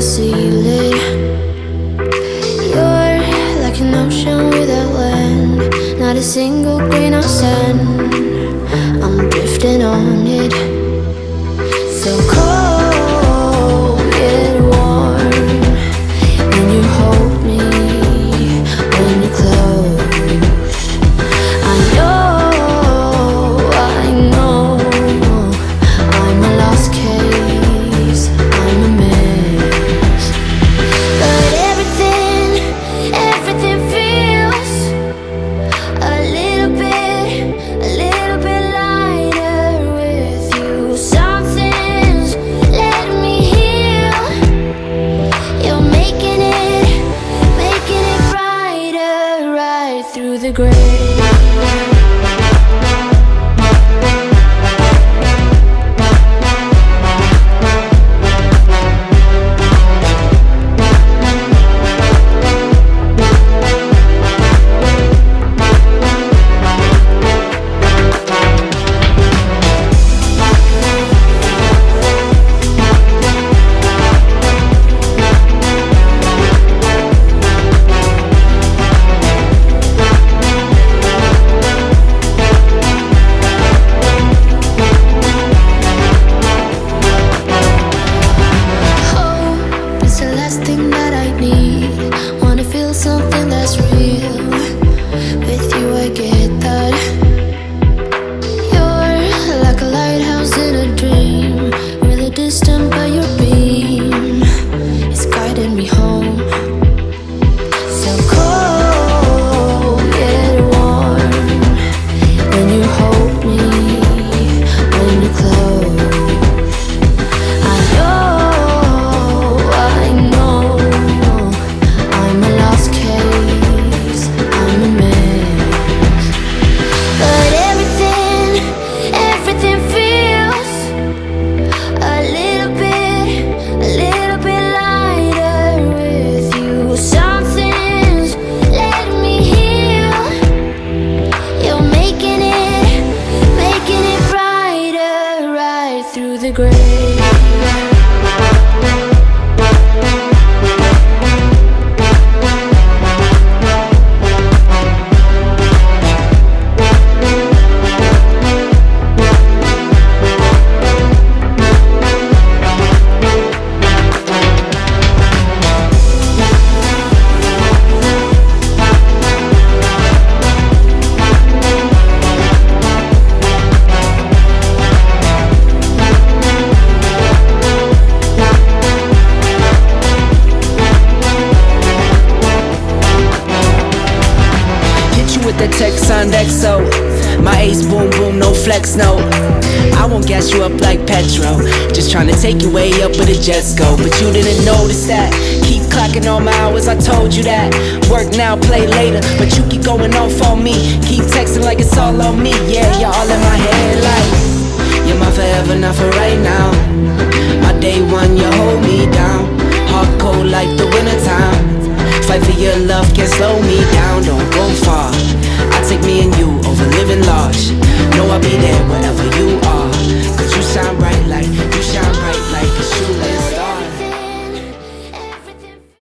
seal it. You're like an ocean without land, not a single grain of sand. I'm drifting on it. So cold yet warm when you hold me, when you close. I know I'm a lost case, I'm a mess. But everything feels a little bit lighter with you. Something's letting me heal. You're making it brighter right through the gray. Something that's real. With you I get that. You're like a lighthouse in a dream, really distant but your beam is guiding me home. So cold yet warm when you hold me, when you close. I know I'm a lost case, I'm a mess. But everything feels a little bit lighter with you. Something's letting me heal. You're making it brighter right through the gray. With the text on XO, my ace boom boom, no flex, no. I won't gas you up like petrol, just trying to take you way up where the jets go. But you didn't notice that. Keep clocking all my hours, I told you that. Work now, play later, but you keep going off on me. Keep texting like it's all on me. Yeah, you're all in my head like you're my forever, not for right now. My day one, you hold me down. Hard cold like the wintertime. Fight for your love, can't slow me down, don't go far. I take me and you over living large. Know I'll be there wherever you